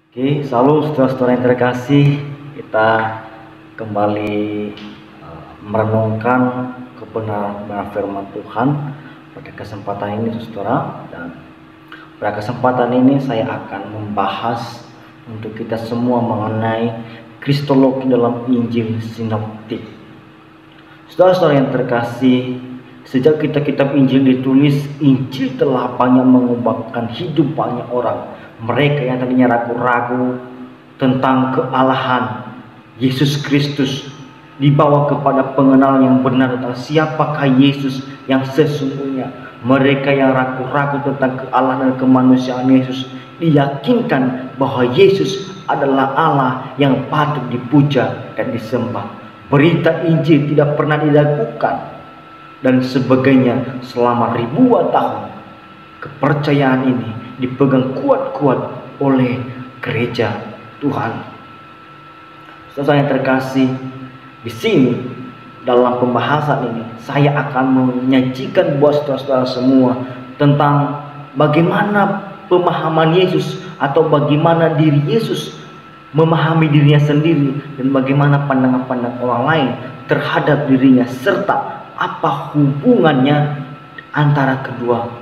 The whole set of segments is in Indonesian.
Oke, salam saudara-saudara yang terkasih. Kita kembali merenungkan kebenaran firman Tuhan pada kesempatan ini, saudara. Dan pada kesempatan ini saya akan membahas untuk kita semua mengenai kristologi dalam Injil sinoptik. Saudara-saudara yang terkasih, sejak kitab Injil ditulis, Injil telah banyak mengubahkan hidup banyak orang. Mereka yang tadinya ragu-ragu tentang kealahan Yesus Kristus dibawa kepada pengenalan yang benar tentang siapakah Yesus yang sesungguhnya. Mereka yang ragu-ragu tentang kealahan dan kemanusiaan Yesus diyakinkan bahwa Yesus adalah Allah yang patut dipuja dan disembah. Berita Injil tidak pernah dilakukan dan sebagainya selama ribuan tahun. Kepercayaan ini dipegang kuat-kuat oleh gereja Tuhan. Saudara yang terkasih, di sini dalam pembahasan ini saya akan menyajikan buat saudara-saudara semua tentang bagaimana pemahaman Yesus atau bagaimana diri Yesus memahami dirinya sendiri dan bagaimana pandangan-pandangan orang lain terhadap dirinya, serta apa hubungannya antara kedua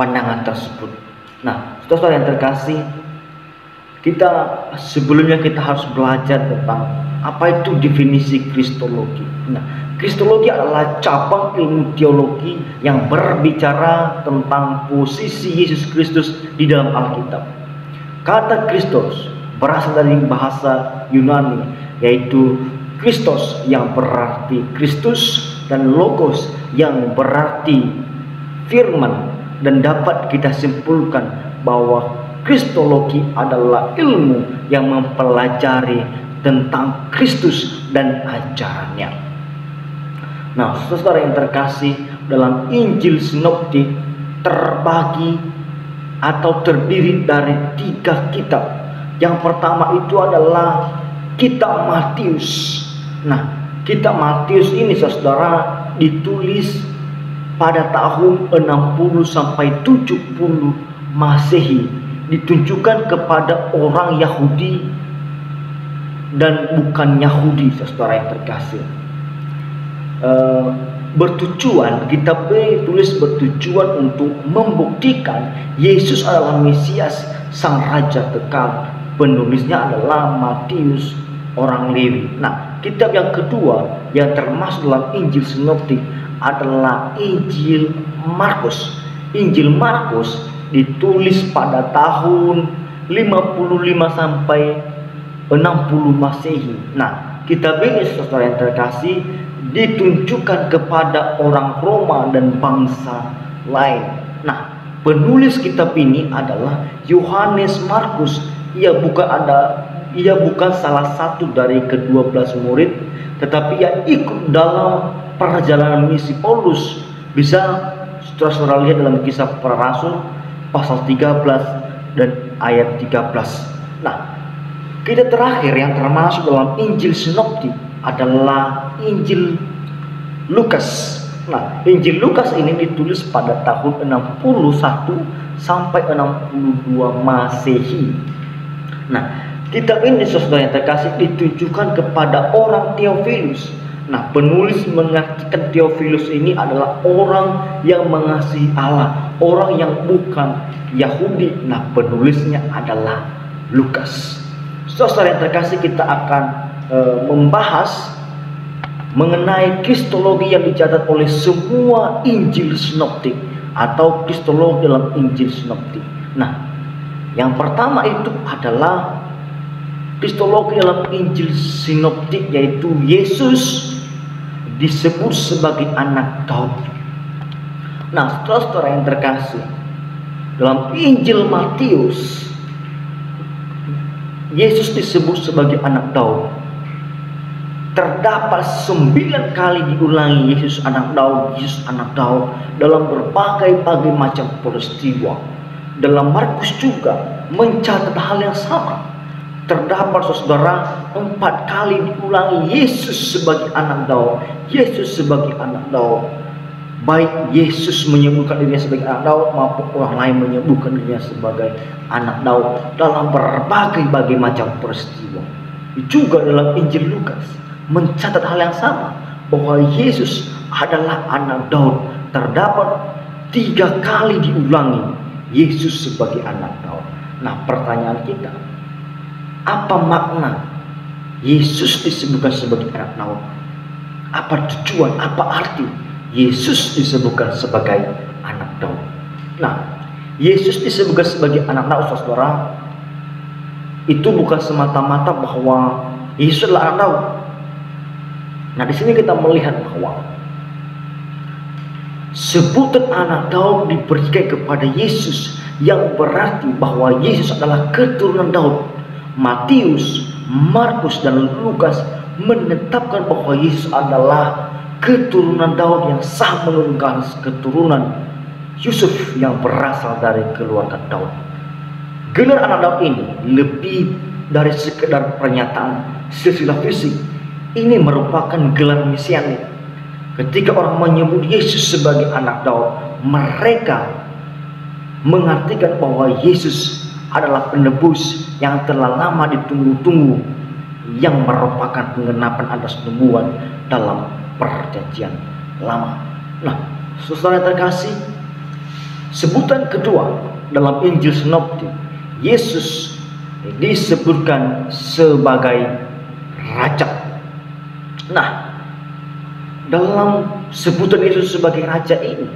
pandangan tersebut. Nah, saudara yang terkasih, sebelumnya kita harus belajar tentang apa itu definisi kristologi. Nah, kristologi adalah cabang ilmu teologi yang berbicara tentang posisi Yesus Kristus di dalam Alkitab. Kata Kristus berasal dari bahasa Yunani, yaitu Kristos yang berarti Kristus dan Logos yang berarti firman. Dan dapat kita simpulkan bahwa kristologi adalah ilmu yang mempelajari tentang Kristus dan ajarannya. Nah, saudara yang terkasih, dalam Injil sinoptik terbagi atau terdiri dari 3 kitab. Yang pertama itu adalah kitab Matius. Nah, kitab Matius ini, saudara, ditulis pada tahun 60 sampai 70 Masehi, ditujukan kepada orang Yahudi dan bukan Yahudi, saudara yang terkasih. Kitab ini tulis bertujuan untuk membuktikan Yesus adalah Mesias, sang Raja kekal. Penulisnya adalah Matius, orang Lewi. Nah, kitab yang kedua yang termasuk dalam Injil sinoptik adalah Injil Markus. Injil Markus ditulis pada tahun 55 sampai 60 Masehi. Nah, kitab ini, saudara yang terkasih, ditunjukkan kepada orang Roma dan bangsa lain. Nah, penulis kitab ini adalah Yohanes Markus. Ia bukan salah satu dari ke-12 murid, tetapi ia ikut dalam perjalanan misi Paulus. Bisa saudara lihat dalam Kisah Para Rasul pasal 13 dan ayat 13. Nah, kitab terakhir yang termasuk dalam Injil sinoptik adalah Injil Lukas. Nah, Injil Lukas ini ditulis pada tahun 61 sampai 62 Masehi. Nah, kitab ini, saudara yang terkasih, ditujukan kepada orang Theophilus. Nah, penulis mengartikan Theophilus ini adalah orang yang mengasihi Allah, orang yang bukan Yahudi. Nah, penulisnya adalah Lukas. Saudara yang terkasih, kita akan membahas mengenai kristologi yang dicatat oleh semua Injil sinoptik atau kristologi dalam Injil sinoptik. Nah, yang pertama itu adalah kristologi dalam Injil sinoptik, yaitu Yesus disebut sebagai anak Daud. Nah, saudara yang terkasih, dalam Injil Matius Yesus disebut sebagai anak Daud. Terdapat 9 kali diulangi Yesus anak Daud, Yesus anak Daud dalam berbagai macam peristiwa. Dalam Markus juga mencatat hal yang sama. Terdapat, saudara, 4 kali diulangi Yesus sebagai anak Daud, Yesus sebagai anak Daud. baik Yesus menyebutkan dirinya sebagai anak Daud maupun orang lain menyebutkan dirinya sebagai anak Daud dalam berbagai macam peristiwa. Juga dalam Injil Lukas mencatat hal yang sama, bahwa Yesus adalah anak Daud. Terdapat 3 kali diulangi Yesus sebagai anak Daud. Nah, pertanyaan kita, apa makna Yesus disebutkan sebagai anak Daud? Apa tujuan, apa arti Yesus disebutkan sebagai anak Daud? Nah, Yesus disebutkan sebagai anak Daud, saudara, itu bukan semata-mata bahwa Yesus adalah anak Daud. Nah, di sini kita melihat bahwa sebutan anak Daud diberikan kepada Yesus, yang berarti bahwa Yesus adalah keturunan Daud. Matius, Markus, dan Lukas menetapkan bahwa Yesus adalah keturunan Daud yang sah menurunkan keturunan Yusuf yang berasal dari keluarga Daud. Gelar anak Daud ini lebih dari sekedar pernyataan silsilah fisik. Ini merupakan gelar mesianik. Ketika orang menyebut Yesus sebagai anak Daud, mereka mengartikan bahwa Yesus adalah penebus yang telah lama ditunggu-tunggu, yang merupakan penggenapan atas nubuat dalam perjanjian lama. Nah, saudara terkasih, sebutan kedua dalam Injil Sinoptik, Yesus disebutkan sebagai Raja. Nah, dalam sebutan Yesus sebagai Raja ini,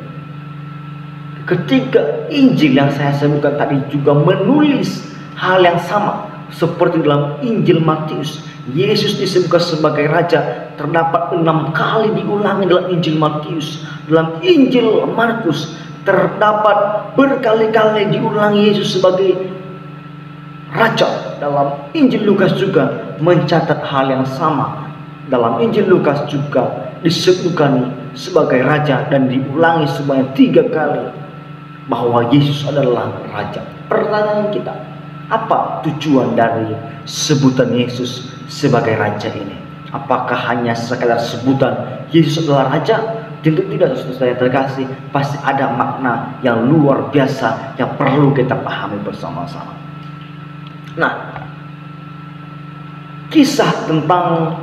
ketika Injil yang saya sebutkan tadi juga menulis hal yang sama seperti dalam Injil Matius, Yesus disebutkan sebagai Raja terdapat 6 kali diulangi dalam Injil Matius. Dalam Injil Markus terdapat berkali-kali diulangi Yesus sebagai Raja. Dalam Injil Lukas juga mencatat hal yang sama. Dalam Injil Lukas juga disebutkan sebagai Raja dan diulangi sebanyak 3 kali bahwa Yesus adalah Raja. Pertanyaan kita, apa tujuan dari sebutan Yesus sebagai Raja ini? Apakah hanya sekadar sebutan Yesus adalah Raja? Tentu tidak, saudara terkasih. Pasti ada makna yang luar biasa yang perlu kita pahami bersama-sama. Nah, kisah tentang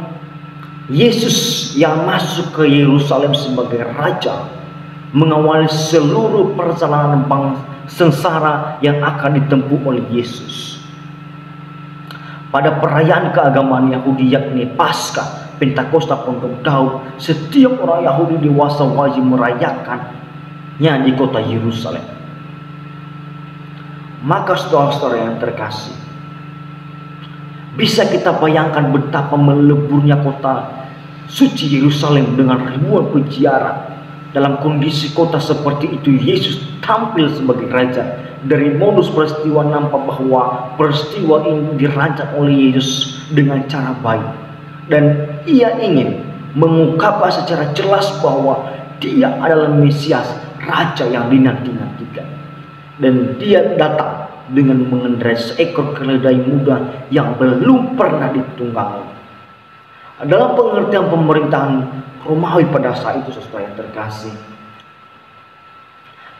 Yesus yang masuk ke Yerusalem sebagai Raja mengawali seluruh perjalanan sengsara yang akan ditempuh oleh Yesus. Pada perayaan keagamaan Yahudi, yakni Paskah, Pentakosta, Pondok Daud, setiap orang Yahudi dewasa wajib merayakannya di kota Yerusalem. Maka saudara-saudara yang terkasih, bisa kita bayangkan betapa meleburnya kota suci Yerusalem dengan ribuan peziarah. Dalam kondisi kota seperti itu, Yesus tampil sebagai Raja. Dari modus peristiwa nampak bahwa peristiwa ini dirancang oleh Yesus dengan cara baik, dan ia ingin mengungkapkan secara jelas bahwa dia adalah Mesias, Raja yang dinanti-nantikan. Dan dia datang dengan mengendarai seekor keledai muda yang belum pernah ditunggangi. Dalam pengertian pemerintahan Romawi pada saat itu, saudara yang terkasih,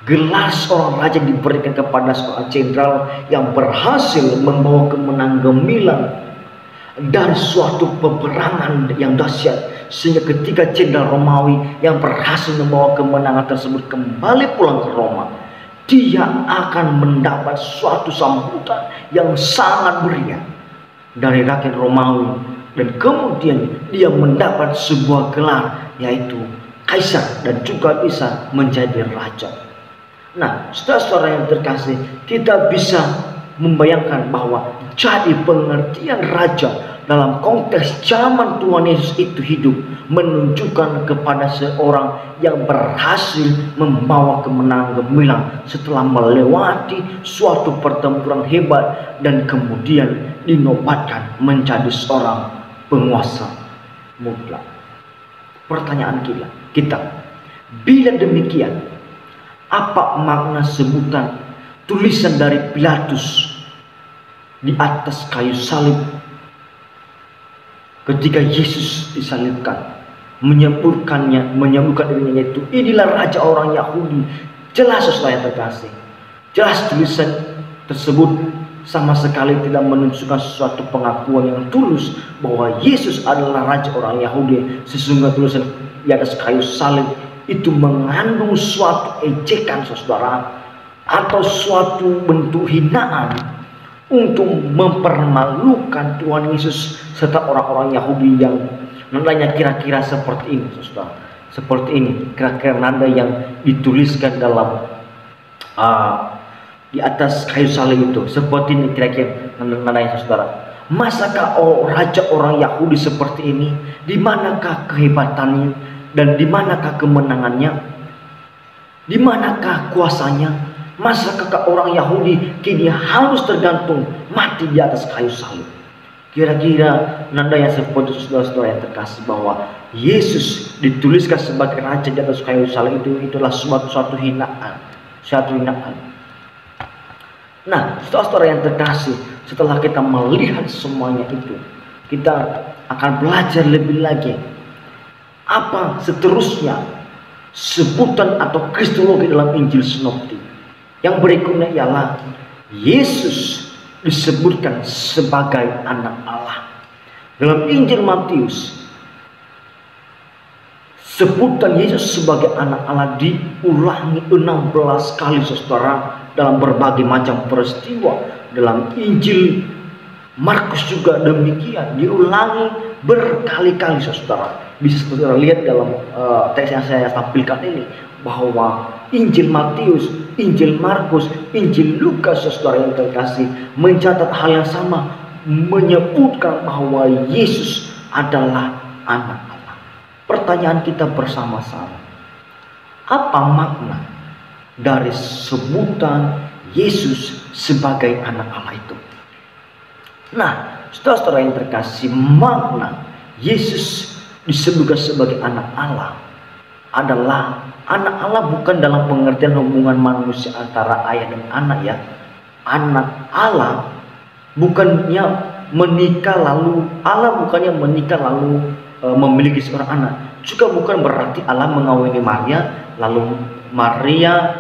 gelar seorang raja diberikan kepada seorang jenderal yang berhasil membawa kemenangan gemilang dari suatu peperangan yang dahsyat, sehingga ketika jenderal Romawi yang berhasil membawa kemenangan tersebut kembali pulang ke Roma, dia akan mendapat suatu sambutan yang sangat meriah dari rakyat Romawi, dan kemudian dia mendapat sebuah gelar, yaitu Kaisar, dan juga bisa menjadi Raja. Nah, saudara-saudara yang terkasih, kita bisa membayangkan bahwa jadi pengertian Raja dalam konteks zaman Tuhan Yesus itu hidup menunjukkan kepada seorang yang berhasil membawa kemenangan gemilang setelah melewati suatu pertempuran hebat dan kemudian dinobatkan menjadi seorang penguasa mutlak. Pertanyaan kita, bila demikian, apa makna sebutan tulisan dari Pilatus di atas kayu salib ketika Yesus disalibkan? menyebutkan dirinya, yaitu inilah raja orang Yahudi. Jelas saudara yang terkasih, jelas tulisan tersebut sama sekali tidak menunjukkan sesuatu pengakuan yang tulus bahwa Yesus adalah raja orang Yahudi. Sesungguhnya tulisan di atas kayu salib itu mengandung suatu ejekan saudara, atau suatu bentuk hinaan untuk mempermalukan Tuhan Yesus serta orang-orang Yahudi yang nandanya kira-kira seperti ini saudara. Seperti ini kira-kira nada yang dituliskan dalam di atas kayu salib itu. Seperti ini kira-kira nadanya saudara. Masakah raja orang Yahudi seperti ini? Di manakah kehebatannya dan di manakah kemenangannya? Di manakah kuasanya? Masakah orang Yahudi kini harus tergantung mati di atas kayu salib? Kira-kira nada yang seperti saudara-saudara yang terkasih, bahwa Yesus dituliskan sebagai raja di atas kayu salib itulah suatu hinaan, suatu hinaan. Nah, saudara-saudara yang terkasih, setelah kita melihat semuanya itu, kita akan belajar lebih lagi apa seterusnya sebutan atau kristologi dalam Injil Sinoptik. Yang berikutnya ialah Yesus disebutkan sebagai anak Allah. Dalam Injil Matius, sebutan Yesus sebagai anak Allah diulangi 16 kali saudara, dalam berbagai macam peristiwa. Dalam Injil Markus juga demikian, diulangi berkali-kali saudara. Bisa saudara lihat dalam teks yang saya tampilkan ini, bahwa Injil Matius, Injil Markus, Injil Lukas saudara yang terkasih mencatat hal yang sama, menyebutkan bahwa Yesus adalah anak Allah. Pertanyaan kita bersama-sama, apa makna dari sebutan Yesus sebagai anak Allah itu? Nah, saudara-saudara yang terkasih, makna Yesus disebutkan sebagai anak Allah adalah anak Allah bukan dalam pengertian hubungan manusia antara ayah dan anak ya. Anak Allah bukannya menikah lalu memiliki seorang anak. Juga bukan berarti Allah mengawini Maria lalu Maria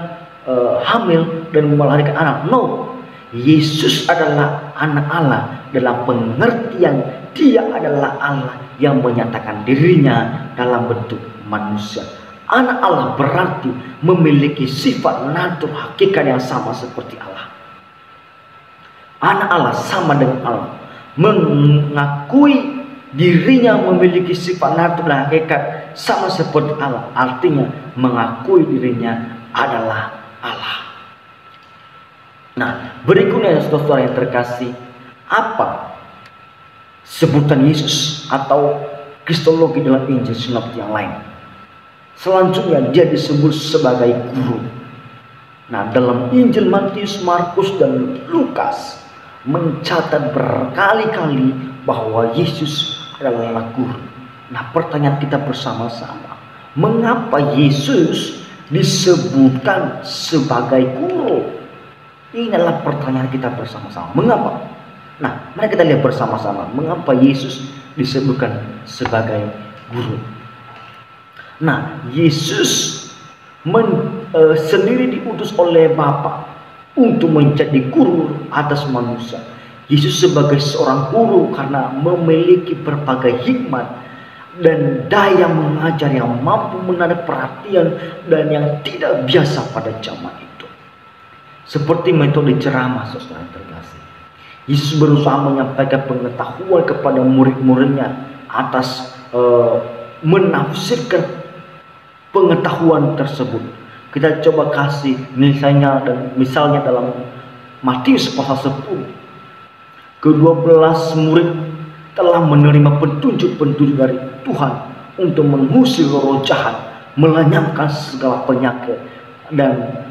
hamil dan melahirkan anak. No, Yesus adalah anak Allah dalam pengertian dia adalah Allah yang menyatakan dirinya dalam bentuk manusia. Anak Allah berarti memiliki sifat natur hakikat yang sama seperti Allah. Anak Allah sama dengan Allah, mengakui dirinya memiliki sifat natur dan hakikat sama seperti Allah, artinya mengakui dirinya adalah Allah. Nah, berikutnya saudara yang terkasih, apa sebutan Yesus atau kristologi dalam Injil Sinoptik yang lain? Selanjutnya dia disebut sebagai guru. Nah, dalam Injil Matius, Markus, dan Lukas mencatat berkali-kali bahwa Yesus adalah guru. Nah, pertanyaan kita bersama-sama, mengapa Yesus disebutkan sebagai guru? Ini adalah pertanyaan kita bersama-sama. Mengapa? Nah, mari kita lihat bersama-sama mengapa Yesus disebutkan sebagai guru. Nah, Yesus sendiri diutus oleh Bapa untuk menjadi guru atas manusia. Yesus sebagai seorang guru karena memiliki berbagai hikmat dan daya mengajar yang mampu menarik perhatian dan yang tidak biasa pada zaman itu. Seperti metode ceramah saudara terkasih, Yesus berusaha menyampaikan pengetahuan kepada murid-muridnya atas menafsirkan pengetahuan tersebut. Kita coba kasih misalnya dalam Matius pasal 10, ke-12 murid telah menerima petunjuk-petunjuk dari Tuhan untuk mengusir roh jahat, melenyapkan segala penyakit, dan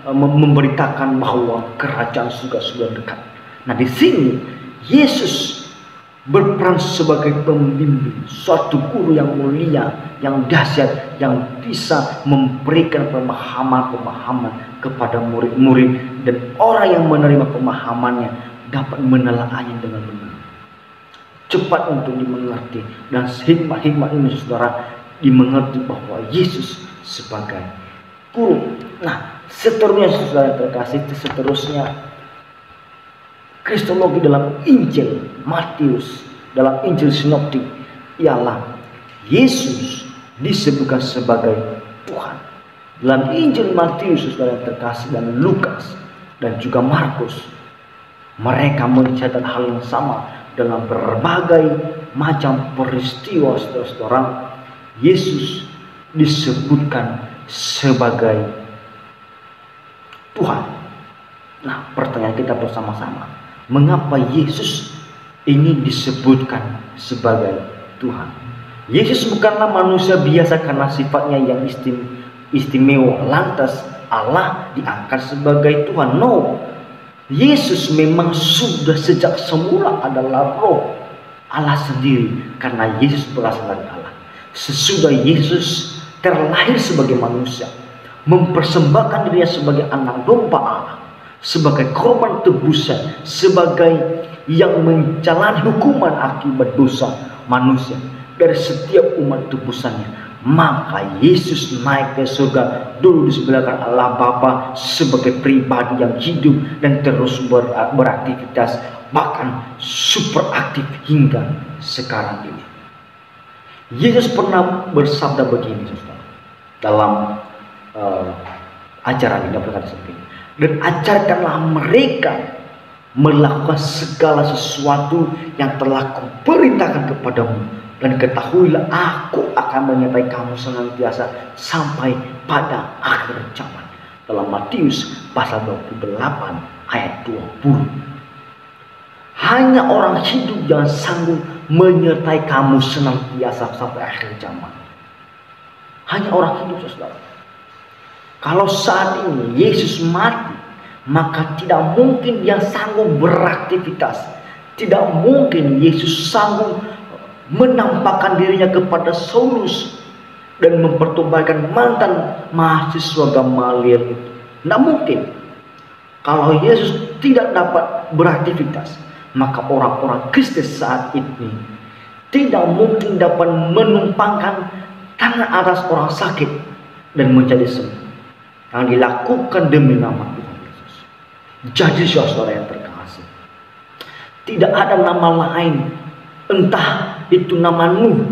memberitakan bahwa kerajaan surga sudah dekat. Nah, di sini Yesus berperan sebagai pembimbing, suatu guru yang mulia, yang dahsyat, yang bisa memberikan pemahaman-pemahaman kepada murid-murid, dan orang yang menerima pemahamannya dapat menelaahnya dengan benar. cepat untuk dimengerti, dan hikmat-hikmat ini saudara dimengerti bahwa Yesus sebagai guru. Nah, seterusnya saudara terkasih, seterusnya kristologi dalam Injil Matius, dalam Injil Sinoptik ialah Yesus disebutkan sebagai Tuhan. Dalam Injil Matius saudara terkasih, dan Lukas dan juga Markus, mereka mencatat hal yang sama. Dalam berbagai macam peristiwa saudara, Yesus disebutkan sebagai Tuhan. Nah, pertanyaan kita bersama-sama, mengapa Yesus ini disebutkan sebagai Tuhan? Yesus bukanlah manusia biasa karena sifatnya yang istimewa, lantas Allah diangkat sebagai Tuhan. No, Yesus memang sudah sejak semula adalah roh Allah sendiri, karena Yesus berasal dari Allah. Sesudah Yesus terlahir sebagai manusia, mempersembahkan dirinya sebagai anak domba Allah, sebagai korban tebusan, sebagai yang menjalani hukuman akibat dosa manusia dari setiap umat tebusannya, maka Yesus naik ke surga, dulu di sebelah kanan Allah Bapa sebagai pribadi yang hidup dan terus beraktivitas, bahkan super aktif hingga sekarang ini. Yesus pernah bersabda begini saudara, dalam ajaran ini, berkata seperti ini, dan ajarkanlah mereka melakukan segala sesuatu yang telah kuperintahkan kepadamu, dan ketahuilah aku akan menyertai kamu senantiasa sampai pada akhir zaman. Dalam Matius pasal 28 ayat 20. Hanya orang hidup yang sanggup menyertai kamu senantiasa sampai akhir zaman. Hanya orang hidup saudara. Kalau saat ini Yesus mati, maka tidak mungkin dia sanggup beraktivitas. Tidak mungkin Yesus sanggup menampakkan dirinya kepada Saulus dan mempertobatkan mantan mahasiswa Gamaliel itu. Tidak mungkin. Kalau Yesus tidak dapat beraktivitas, maka orang-orang Kristen saat ini tidak mungkin dapat menumpangkan tangan atas orang sakit dan menjadi sembuh, yang dilakukan demi nama Tuhan Yesus. Jadi saudara yang terkasih, tidak ada nama lain, entah itu nama Nuh,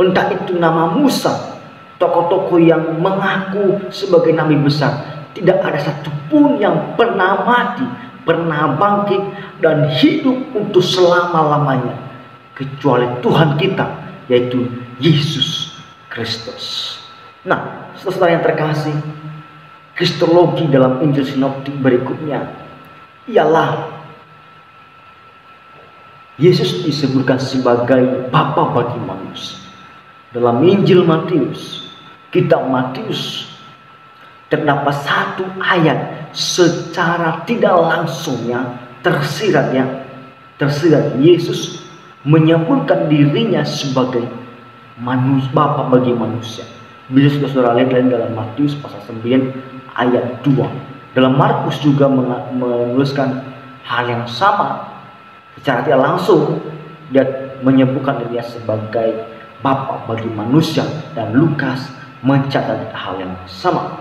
entah itu nama Musa, tokoh-tokoh yang mengaku sebagai nabi besar. Tidak ada satupun yang pernah mati, pernah bangkit dan hidup untuk selama-lamanya, kecuali Tuhan kita, yaitu Yesus Kristus. Nah, saudara yang terkasih, kristologi dalam Injil Sinoptik berikutnya ialah Yesus disebutkan sebagai Bapa bagi manusia. Dalam Injil Matius, kitab Matius, terdapat satu ayat secara tidak langsungnya tersirat Yesus menyebutkan dirinya sebagai Bapa bagi manusia. Bisa saudara lihat dalam Matius pasal 9 ayat 2. Dalam Markus juga menuliskan hal yang sama. Secara tidak langsung dia menyebutkan dirinya sebagai Bapa bagi manusia, dan Lukas mencatat hal yang sama.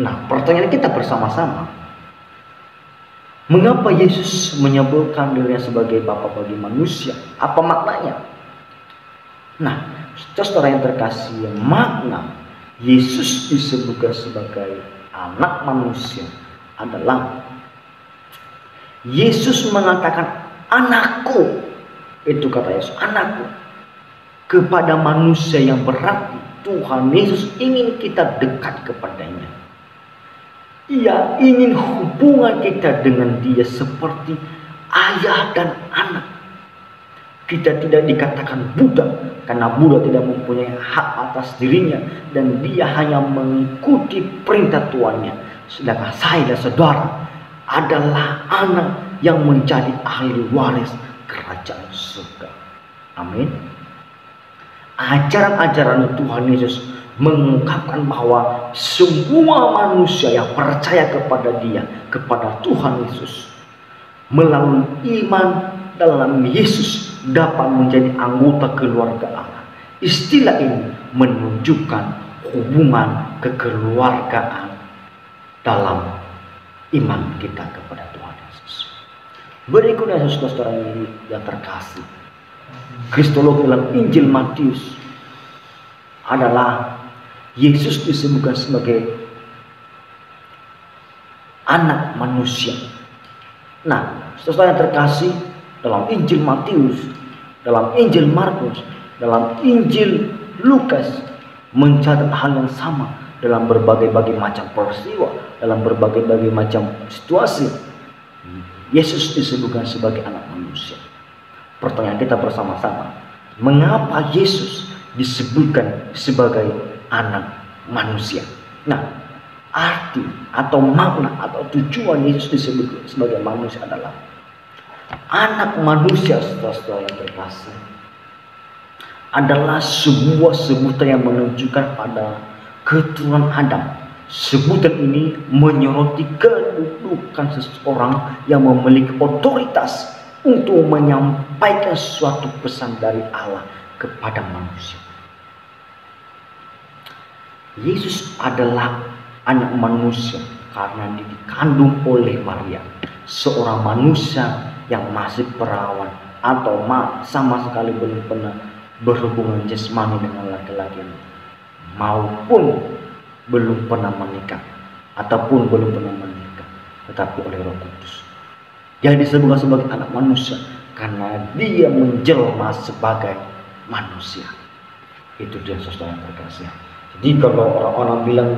Nah, pertanyaan kita bersama-sama, mengapa Yesus menyebutkan dirinya sebagai Bapa bagi manusia? Apa maknanya? Nah, saudara yang terkasih, makna Yesus disebutkan sebagai anak manusia adalah Yesus mengatakan anakku, itu kata Yesus, anakku, kepada manusia yang berarti Tuhan Yesus ingin kita dekat kepadanya. Ia ingin hubungan kita dengan dia seperti ayah dan anak. Kita tidak dikatakan budak, karena budak tidak mempunyai hak atas dirinya dan dia hanya mengikuti perintah tuannya. Sedangkan saya dan saudara adalah anak yang menjadi ahli waris kerajaan surga. Amin. Ajaran-ajaran Tuhan Yesus mengungkapkan bahwa semua manusia yang percaya kepada dia, kepada Tuhan Yesus, melalui iman dalam Yesus dapat menjadi anggota keluarga Allah. Istilah ini menunjukkan hubungan kekeluargaan dalam iman kita kepada Tuhan Yesus. Berikutnya saudara-saudara yang terkasih, kristologi dalam Injil Matius adalah Yesus disebutkan sebagai anak manusia. Nah, saudara yang terkasih, dalam Injil Matius, dalam Injil Markus, dalam Injil Lukas mencatat hal yang sama dalam berbagai-bagai macam peristiwa, dalam berbagai-bagai macam situasi. Yesus disebutkan sebagai anak manusia. Pertanyaan kita bersama-sama, mengapa Yesus disebutkan sebagai anak manusia? Nah, arti atau makna atau tujuan Yesus disebut sebagai manusia adalah anak manusia, saudara-saudara yang terkasih, adalah sebuah sebutan yang menunjukkan pada keturunan Adam. Sebutan ini menyoroti kedudukan seseorang yang memiliki otoritas untuk menyampaikan suatu pesan dari Allah kepada manusia. Yesus adalah anak manusia karena dikandung oleh Maria, seorang manusia yang masih perawan atau sama sekali belum pernah berhubungan jasmani dengan laki-laki, maupun belum pernah menikah ataupun belum pernah menikah, tetapi oleh Roh Kudus. Dia disebut sebagai anak manusia karena dia menjelma sebagai manusia. Itu dia saudara yang terkasih. Jadi kalau orang-orang bilang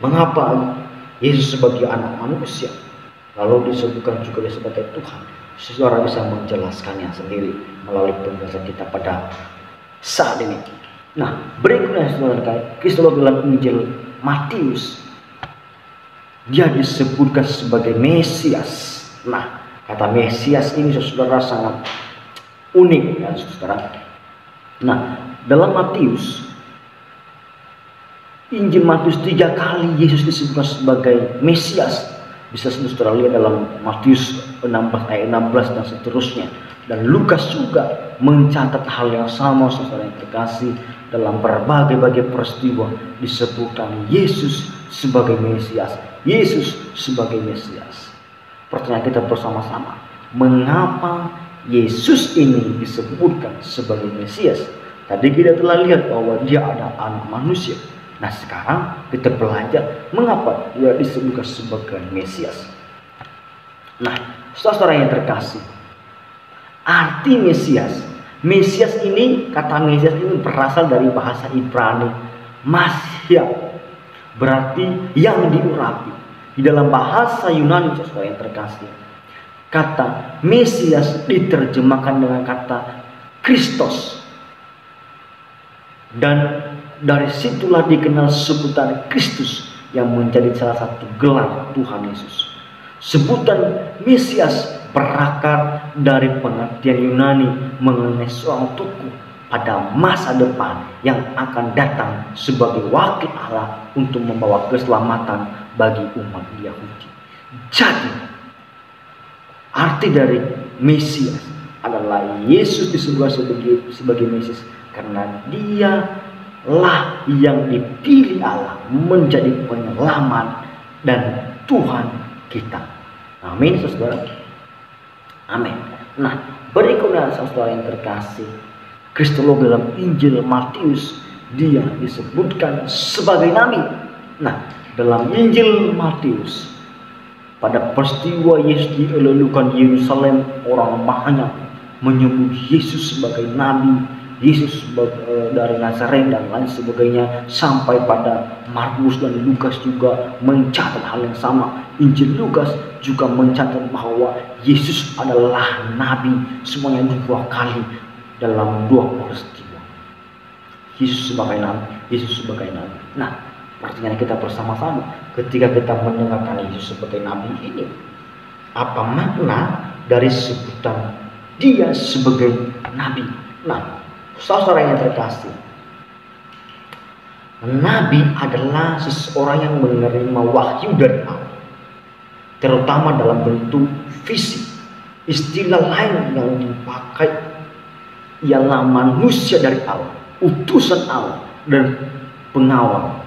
mengapa Yesus sebagai anak manusia lalu disebutkan juga dia sebagai Tuhan, saudara bisa menjelaskannya sendiri melalui penjelasan kita pada saat ini. Nah, berikutnya saudara, kristologi dalam Injil Matius, dia disebutkan sebagai Mesias. Nah, kata Mesias ini saudara sangat unik ya saudara. Nah, dalam Matius, Injil Matius 3 kali Yesus disebutkan sebagai Mesias. Bisa saudara lihat dalam Matius 16 ayat 16 dan seterusnya. Dan Lukas juga mencatat hal yang sama saudara yang terkasih. Dalam berbagai-bagai peristiwa disebutkan Yesus sebagai Mesias. Yesus sebagai Mesias. Pertanyaan kita bersama-sama, mengapa Yesus ini disebutkan sebagai Mesias? Tadi kita telah lihat bahwa dia adalah anak manusia. Nah, sekarang kita belajar mengapa dia disebutkan sebagai Mesias. Nah, saudara yang terkasih, arti Mesias ini, kata Mesias ini berasal dari bahasa Ibrani Masya, berarti yang diurapi. Di dalam bahasa Yunani, saudara yang terkasih, kata Mesias diterjemahkan dengan kata Kristos, dan dari situlah dikenal sebutan Kristus yang menjadi salah satu gelar Tuhan Yesus. Sebutan Mesias berakar dari pengertian Yunani mengenai seorang tokoh pada masa depan yang akan datang sebagai wakil Allah untuk membawa keselamatan bagi umat Yahudi. Jadi, arti dari Mesias adalah Yesus disebut sebagai Mesias karena dia lah yang dipilih Allah menjadi penyelamat dan Tuhan kita. Amin, saudara. Amin. Nah, berikutnya saudara yang terkasih, kristologi dalam Injil Matius, dia disebutkan sebagai nabi. Nah, dalam Injil Matius, pada peristiwa Yesus dielulukan Yerusalem, orang banyak menyebut Yesus sebagai nabi, Yesus dari Nazaret dan lain sebagainya, sampai pada Markus dan Lukas juga mencatat hal yang sama. Injil Lukas juga mencatat bahwa Yesus adalah nabi, semuanya 2 kali dalam 2 peristiwa. Yesus sebagai nabi. Nah, pertanyaan kita bersama-sama, ketika kita mendengarkan Yesus sebagai nabi ini, apa makna dari sebutan dia sebagai nabi? Nah, saudara yang terkasih, nabi adalah seseorang yang menerima wahyu dari Allah, terutama dalam bentuk fisik. Istilah lain yang dipakai ialah manusia dari Allah, utusan Allah dan pengawal.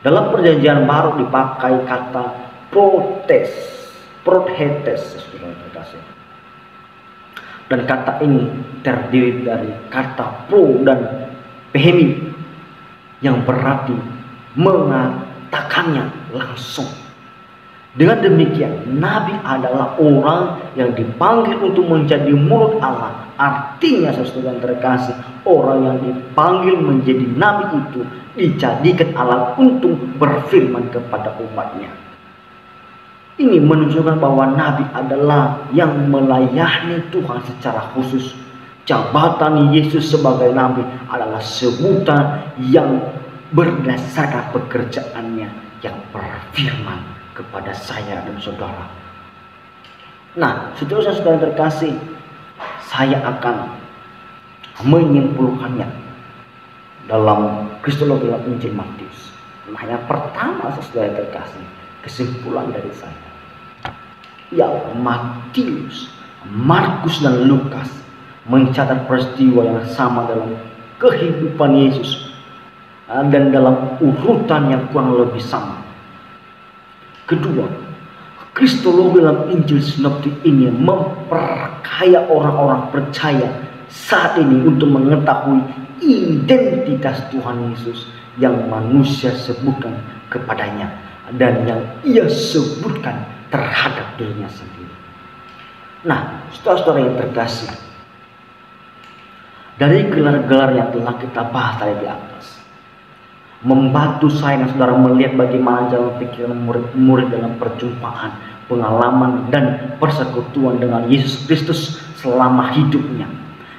Dalam perjanjian baru dipakai kata prothetes, dan kata ini terdiri dari kata pro dan phemi yang berarti mengatakannya langsung. Dengan demikian, Nabi adalah orang yang dipanggil untuk menjadi mulut Allah. Artinya, saudara yang terkasih, orang yang dipanggil menjadi Nabi itu dijadikan Allah untuk berfirman kepada umatnya. Ini menunjukkan bahwa Nabi adalah yang melayani Tuhan secara khusus. Jabatan Yesus sebagai Nabi adalah sebutan yang berdasarkan pekerjaannya yang berfirman kepada saya dan saudara. Nah, saudara-saudara terkasih, saya akan menyimpulkannya dalam Kristologi dalam Injil Matius. Nah, yang pertama, saudara terkasih, kesimpulan dari saya, ya, Matius, Markus dan Lukas mencatat peristiwa yang sama dalam kehidupan Yesus dan dalam urutan yang kurang lebih sama. Kedua, Kristologi dalam Injil Sinoptik ini memperkaya orang-orang percaya saat ini untuk mengetahui identitas Tuhan Yesus yang manusia sebutkan kepadanya dan yang ia sebutkan terhadap dirinya sendiri. Nah, saudara-saudara yang terkasih, dari gelar-gelar yang telah kita bahas tadi di atas, membantu saya dan saudara melihat bagaimana jalan pikiran murid-murid dalam perjumpaan, pengalaman, dan persekutuan dengan Yesus Kristus selama hidupnya.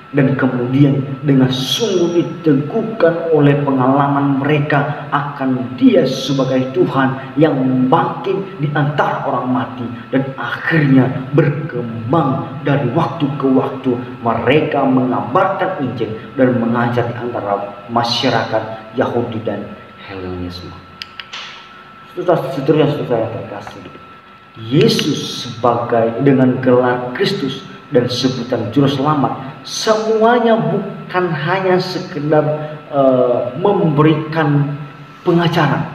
Dan kemudian dengan sungguh diteguhkan oleh pengalaman mereka akan Dia sebagai Tuhan yang bangkit di antara orang mati. Dan akhirnya berkembang dari waktu ke waktu mereka mengabarkan Injil dan mengajar di antara masyarakat Yahudi dan Helenisme. Saudara-saudara yang terkasih, Yesus sebagai dengan gelar Kristus dan sebutan juru selamat, semuanya bukan hanya sekedar memberikan pengajaran,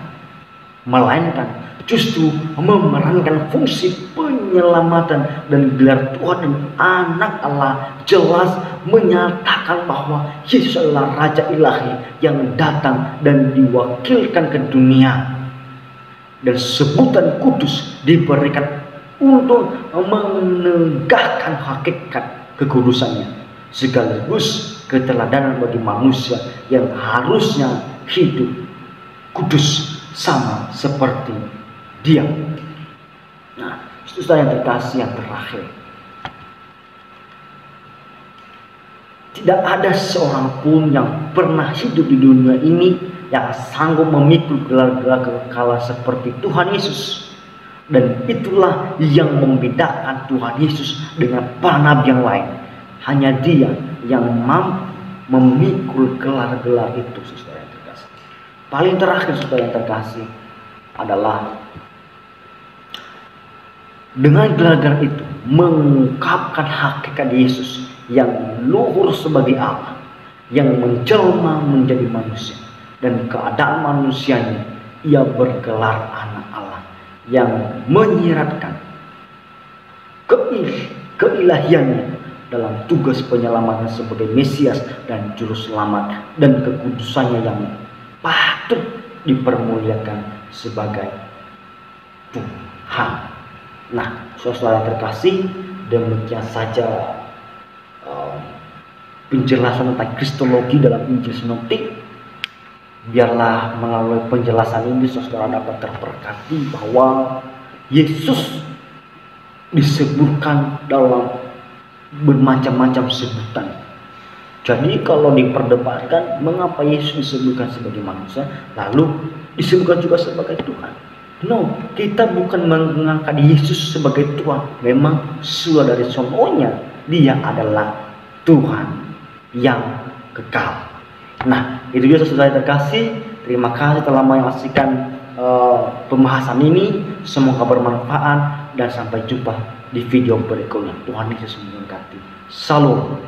melainkan justru memerankan fungsi penyelamatan. Dan gelar Tuhan dan Anak Allah jelas menyatakan bahwa Yesus adalah Raja Ilahi yang datang dan diwakilkan ke dunia. Dan sebutan kudus diberikan untuk menegakkan hakikat kekudusannya, sekaligus keteladanan bagi manusia yang harusnya hidup kudus sama seperti Dia. Nah, saudara yang terkasih, yang terakhir, tidak ada seorang pun yang pernah hidup di dunia ini yang sanggup memikul gelar-gelar kekekalan seperti Tuhan Yesus. Dan itulah yang membedakan Tuhan Yesus dengan para nabi yang lain. Hanya Dia yang mampu memikul gelar-gelar itu, saudara yang terkasih. Paling terakhir, saudara yang terkasih, adalah dengan gelar-gelar itu mengungkapkan hakikat Yesus yang luhur sebagai Allah, yang menjelma menjadi manusia, dan keadaan manusianya Ia bergelar Anak Allah, yang menyiratkan keilahiannya dalam tugas penyelamatan sebagai Mesias dan Juru Selamat, dan kekudusannya yang patut dipermuliakan sebagai Tuhan. Nah, saudara yang terkasih, demikian saja penjelasan tentang Kristologi dalam Injil Sinoptik. Biarlah melalui penjelasan ini saudara dapat terberkati bahwa Yesus disebutkan dalam bermacam-macam sebutan. Jadi kalau diperdebatkan mengapa Yesus disebutkan sebagai manusia lalu disebutkan juga sebagai Tuhan? No, kita bukan mengangkat Yesus sebagai Tuhan. Memang sudah dari sononya Dia adalah Tuhan yang kekal. Nah, itu juga saudara terkasih. Terima kasih telah menyaksikan pembahasan ini. Semoga bermanfaat dan sampai jumpa di video berikutnya. Tuhan Yesus memberkati. Salam.